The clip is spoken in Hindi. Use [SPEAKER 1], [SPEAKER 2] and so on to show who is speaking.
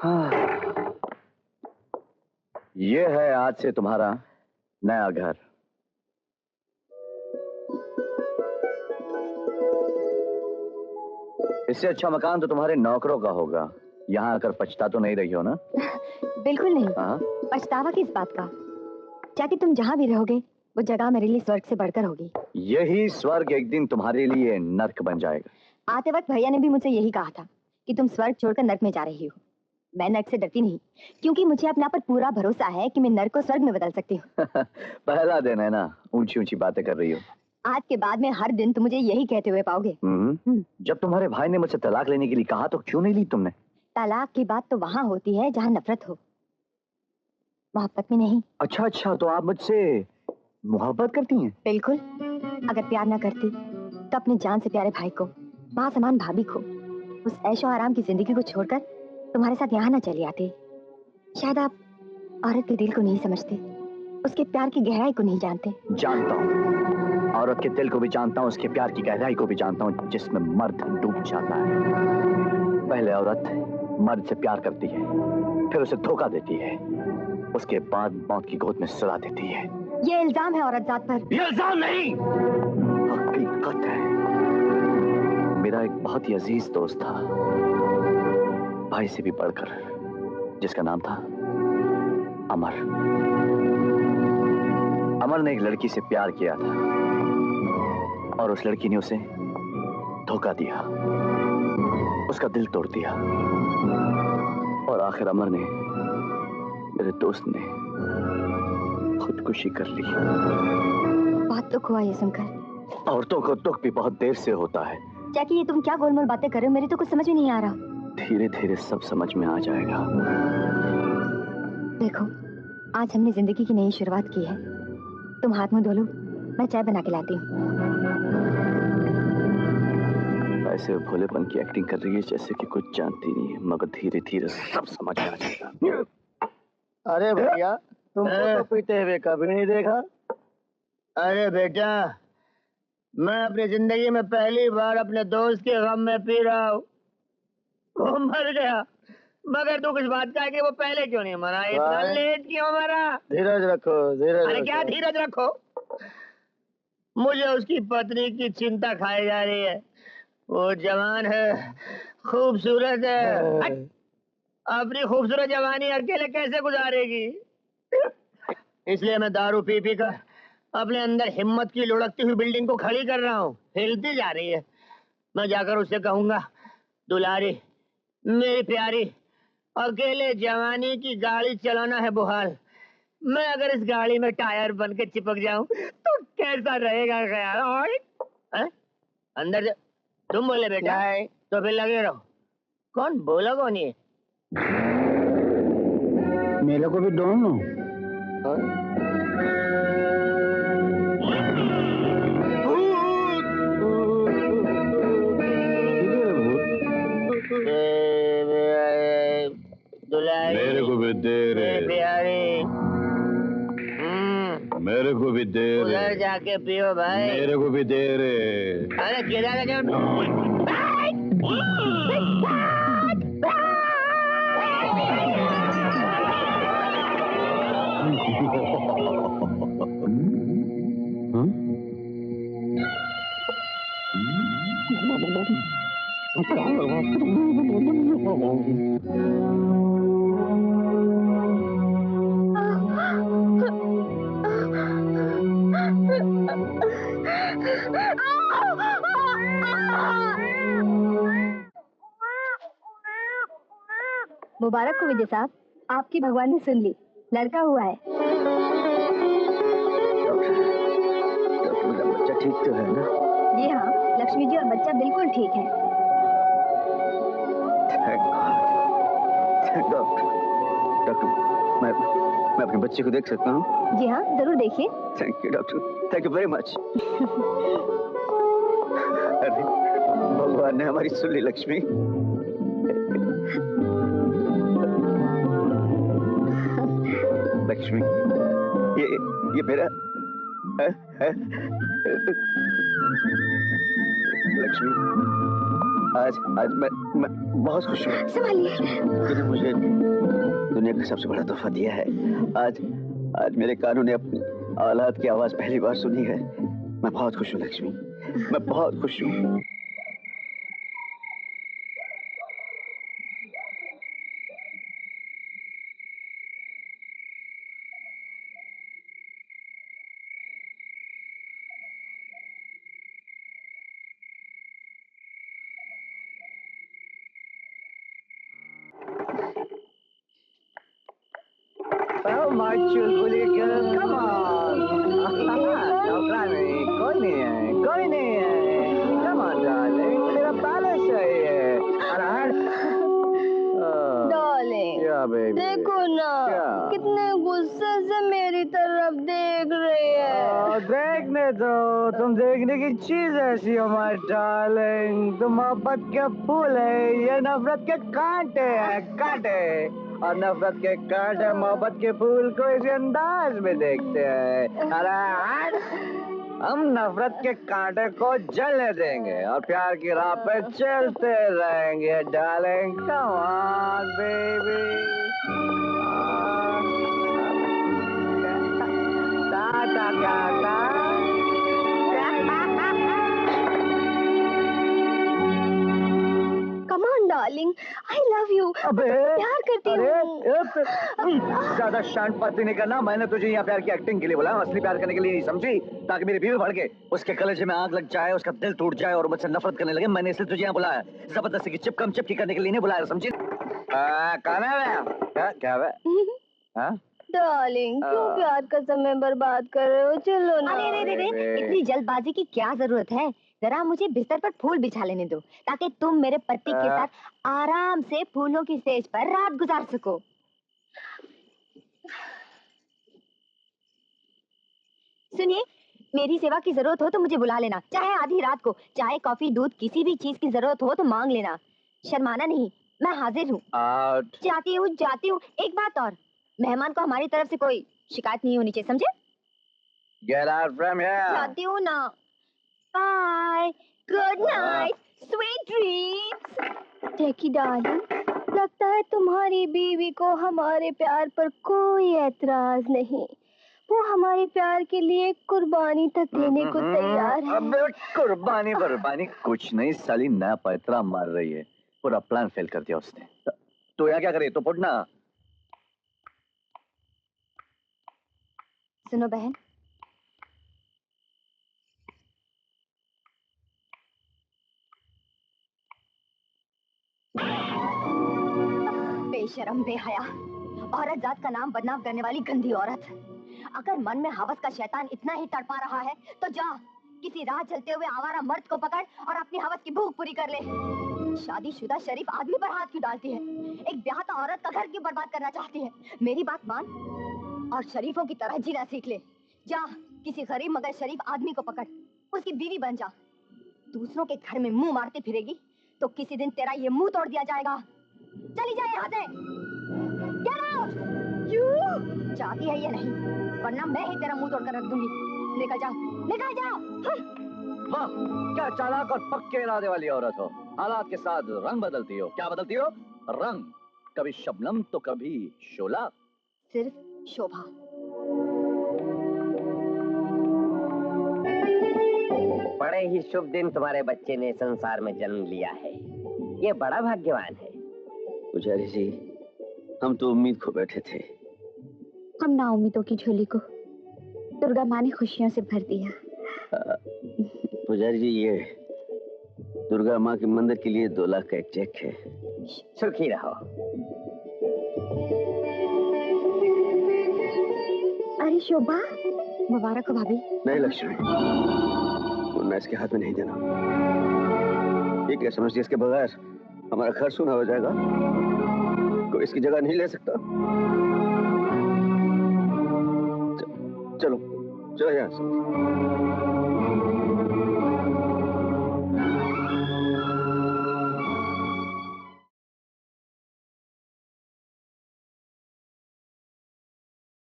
[SPEAKER 1] हाँ। ये है आज से तुम्हारा नया घर। इससे अच्छा मकान तो तुम्हारे नौकरों का होगा। यहाँ आकर पछता तो नहीं रही हो ना?
[SPEAKER 2] बिल्कुल नहीं। पछतावा किस बात का? जाके तुम जहाँ भी रहोगे वो जगह मेरे लिए स्वर्ग से बढ़कर होगी।
[SPEAKER 1] यही स्वर्ग एक दिन तुम्हारे लिए नर्क बन जाएगा।
[SPEAKER 2] आते वक्त भैया ने भी मुझसे यही कहा था कि तुम स्वर्ग छोड़कर नर्क में जा रही हो। मैं नर्क से डरती नहीं, क्योंकि मुझे अपने आप पर पूरा भरोसा है कि मैं नर्क को स्वर्ग में बदल सकती हूँ।
[SPEAKER 1] पहला दिन है ना, ऊंची ऊंची बातें कर रही हो।
[SPEAKER 2] आज के बाद में हर दिन तुम मुझे यही कहते हुए पाओगे।
[SPEAKER 1] जब तुम्हारे भाई ने मुझसे तलाक लेने के लिए कहा तो क्यों नहीं ली तुमने?
[SPEAKER 2] तलाक की बात तो वहाँ होती है जहाँ नफरत हो, मोहब्बत में नहीं।
[SPEAKER 1] अच्छा अच्छा, तो आप मुझसे मोहब्बत करती हैं?
[SPEAKER 2] बिल्कुल। अगर प्यार ना करती तो अपने जान से प्यारे भाई को, माँ समान भाभी को, उस ऐशो आराम की जिंदगी को छोड़कर तुम्हारे साथ यहाँ ना चली आती। शायद आप औरत के दिल को नहीं समझते, उसके प्यार की गहराई को नहीं जानते।
[SPEAKER 1] जानता हूँ, औरत के दिल को भी जानता हूँ, उसके प्यार की गहराई को भी जानता हूँ, जिसमें मर्द डूब जाता है। पहले औरत मर्द से प्यार करती है, फिर उसे धोखा देती है, उसके बाद मौत की गोद में सुला देती है।
[SPEAKER 2] ये इल्जाम है औरत जात पर।
[SPEAKER 1] ये इल्जाम नहीं, हकीकत है। मेरा एक बहुत ही अजीज दोस्त था, भाई से भी बढ़कर, जिसका नाम था अमर। अमर ने एक लड़की से प्यार किया था और उस लड़की ने उसे धोखा दिया, उसका दिल तोड़ दिया और आखिर अमर ने, मेरे दोस्त ने, खुदकुशी कर ली।
[SPEAKER 2] बहुत दुख हुआ ये सुनकर।
[SPEAKER 1] औरतों को दुख भी बहुत देर से होता है।
[SPEAKER 2] जैकी, ये तुम क्या गोलमोल बातें कर रहे हो? मेरी तो कुछ समझ में नहीं आ रहा।
[SPEAKER 1] धीरे धीरे सब समझ में आ जाएगा।
[SPEAKER 2] देखो, आज हमने जिंदगी की नई शुरुआत की है। तुम हाथ मुंह धो लो, मैं चाय बना के लाती हूँ।
[SPEAKER 1] ऐसे भोलेपन की एक्टिंग कर रही है जैसे कि कुछ जानती नहीं है, मगर धीरे धीरे सब समझ में आ जाएगा।
[SPEAKER 3] अरे भैया, तुमको तो पीते हुए कभी नहीं देखा।
[SPEAKER 4] अरे बेटा, मैं अपनी जिंदगी में पहली बार अपने दोस्त के गम में पी रहा हूँ। वो मर गया, मगर तू कुछ बात का है कि वो पहले क्यों नहीं मरा? इतना लेट क्यों मरा?
[SPEAKER 3] धीरज रखो, धीरज।
[SPEAKER 4] अरे क्या धीरज रखो? मुझे उसकी पत्नी की चिंता खाई जा रही है। वो जवान है, खूबसूरत है। अपनी खूबसूरत जवानी अकेले कैसे गुजारेगी? इसलिए मैं दारू पी पी कर अपने अंदर हिम्मत की लुढ़कती हुई बिल्डिंग को खड़ी कर रहा हूँ। हिलती जा रही है। मैं जाकर उससे कहूंगा, दुलारी, मेरी प्यारी, अकेले जवानी की गाड़ी चलाना है बुहाल। मैं अगर इस गाड़ी में टायर बन के चिपक जाऊं तो कैसा रहेगा ख्याल? अंदर जा। तुम बोले बेटा, तो फिर लगे रहो। कौन बोला? कौन ये?
[SPEAKER 3] मेरे को भी दोनों।
[SPEAKER 4] दुलारी,
[SPEAKER 5] मेरे को भी दे रे
[SPEAKER 4] प्यारी,
[SPEAKER 5] मेरे को भी दे रे।
[SPEAKER 4] उधर जाके पियो भाई।
[SPEAKER 5] मेरे को भी दे रे।
[SPEAKER 4] अरे किधर
[SPEAKER 2] मुबारक हो विजय साहब, आपकी भगवान ने सुन ली, लड़का हुआ है।
[SPEAKER 1] डॉक्टर, बच्चा ठीक तो है ना?
[SPEAKER 2] जी हाँ, लक्ष्मी जी और बच्चा बिल्कुल ठीक है।
[SPEAKER 1] डॉक्टर, मैं अपने बच्चे को देख सकता हूँ?
[SPEAKER 2] जी हाँ, जरूर देखिए।
[SPEAKER 1] Thank you doctor, thank you very much. अरे भगवान ने हमारी सुन ली लक्ष्मी। लक्ष्मी, ये मेरा है? लक्ष्मी, आज आज मैं बहुत खुश हूँ।
[SPEAKER 2] संभालिए।
[SPEAKER 1] तूने मुझे दुनिया का सबसे बड़ा तोहफा दिया है। आज आज मेरे कानों ने अपनी औलाद की आवाज पहली बार सुनी है। मैं बहुत खुश हूँ लक्ष्मी, मैं बहुत खुश हूँ।
[SPEAKER 3] Oh, my chulbuli girl, come on. नौकरानी, कोई नहीं है, कोई नहीं है। Come on, darling, तेरा पैलेस है ये।
[SPEAKER 2] डार्लिंग,
[SPEAKER 3] क्या बेबी?
[SPEAKER 2] देखो ना,
[SPEAKER 3] क्या?
[SPEAKER 2] कितने गुस्से से मेरी तरफ देख रही है।
[SPEAKER 3] देखने दो, तुम देखने की चीज ऐसी हो माय डार्लिंग। तुम मोहब्बत के फूल है, ये नफरत के कांटे हैं, कांटे। और नफरत के कांटे मोहब्बत के फूल को इसी अंदाज में देखते हैं। अरे हम नफरत के कांटे को जलने देंगे और प्यार की राह पे चलते रहेंगे darling. Come on baby.
[SPEAKER 2] Come on, darling, I love you.
[SPEAKER 3] अबे
[SPEAKER 2] प्यार करती हूँ।
[SPEAKER 3] ज्यादा शांत बातें नहीं करना। मैंने तुझे यहाँ प्यार की एक्टिंग के लिए बोला, असली प्यार करने के लिए नहीं, समझी? ताकि मेरी बीवी भड़के, उसके कलेजे में आग लग जाए, उसका दिल टूट जाए और मुझसे नफरत करने लगे। मैंने इसलिए तुझे यहाँ बुलाया, जबरदस्ती की चिपकम चिपकी करने के लिए नहीं बुलाया, समझी? कौन है? क्या है?
[SPEAKER 2] डार्लिंग, क्यों प्यार का समय बर्बाद कर रहे हो? चलो ना। अरे इतनी जल्दबाजी की क्या जरूरत है? जरा मुझे बिस्तर पर फूल बिछा लेने दो, ताकि तुम मेरे पति के साथ आराम से फूलों की सेज पर रात गुजार सको। सुनिए, मेरी सेवा की जरूरत हो तो मुझे बुला लेना, चाहे आधी रात को। चाय, कॉफी, दूध, किसी भी चीज की जरूरत हो तो मांग लेना। शर्माना नहीं, मैं हाजिर हूँ। जाती हूँ। एक बात और, मेहमान को हमारी तरफ से कोई शिकायत नहीं होनी चाहिए, समझे?
[SPEAKER 3] Get out from here.
[SPEAKER 2] जाती हूँ ना। Bye, good night, sweet dreams. Jackie darling, लगता है तुम्हारी बीवी को हमारे प्यार पर कोई ऐतराज नहीं। वो हमारे प्यार के लिए कुर्बानी तक देने को तैयार है।
[SPEAKER 1] अबे कुर्बानी कुछ नहीं, साली नया पैतरा मार रही है। पूरा प्लान फेल कर दिया उसने। तो यहाँ क्या करे? तो पुटना।
[SPEAKER 2] सुनो बहन, बेशरम, बेहया, औरत जात का नाम बदनाम करने वाली गंदी औरत। अगर मन में हवस का शैतान इतना ही तड़पा रहा है तो जा किसी राह चलते हुए आवारा मर्द को पकड़ और अपनी हवस की भूख पूरी कर ले। शादीशुदा शरीफ आदमी पर हाथ क्यों डालती है? एक ब्याहता औरत का घर क्यों बर्बाद करना चाहती है? मेरी बात मान और शरीफों की तरह जीना सीख ले। जा किसी गरीब मगर शरीफ आदमी को पकड़, उसकी बीवी बन जा। दूसरों के घर में मुंह मारती फिरेगी तो किसी दिन तेरा ये मुंह तोड़ दिया जाएगा। चली जाए यहाँ से। Get out! You! चाहती है या नहीं, वरना मैं ही तेरा मुंह तोड़कर रख दूंगी। निकल जाओ, निकल जाओ।
[SPEAKER 1] वाह, क्या चालाक और पक्के इरादे वाली औरत हो। हालात के साथ रंग बदलती हो। क्या बदलती हो? रंग। कभी शबनम तो कभी शोला।
[SPEAKER 2] सिर्फ शोभा।
[SPEAKER 4] बड़े ही शुभ दिन तुम्हारे बच्चे ने संसार में जन्म लिया है। ये बड़ा भाग्यवान है।
[SPEAKER 1] पुजारी जी, हम तो उम्मीद खो बैठे थे।
[SPEAKER 2] हम ना उम्मीदों की झोली को दुर्गा माँ ने खुशियों से भर दिया।
[SPEAKER 1] पुजारी जी, ये दुर्गा माँ के मंदिर के लिए 2 लाख का एक चेक है।
[SPEAKER 4] सुखी रहो।
[SPEAKER 2] अरे शोभा, मुबारक हो भाभी।
[SPEAKER 1] नहीं लक्ष्मी, मैं इसके हाथ में नहीं देना। ये क्या समझती, इसके बगैर हमारा घर सूना हो जाएगा? कोई इसकी जगह नहीं ले सकता। चलो चलो यहाँ से।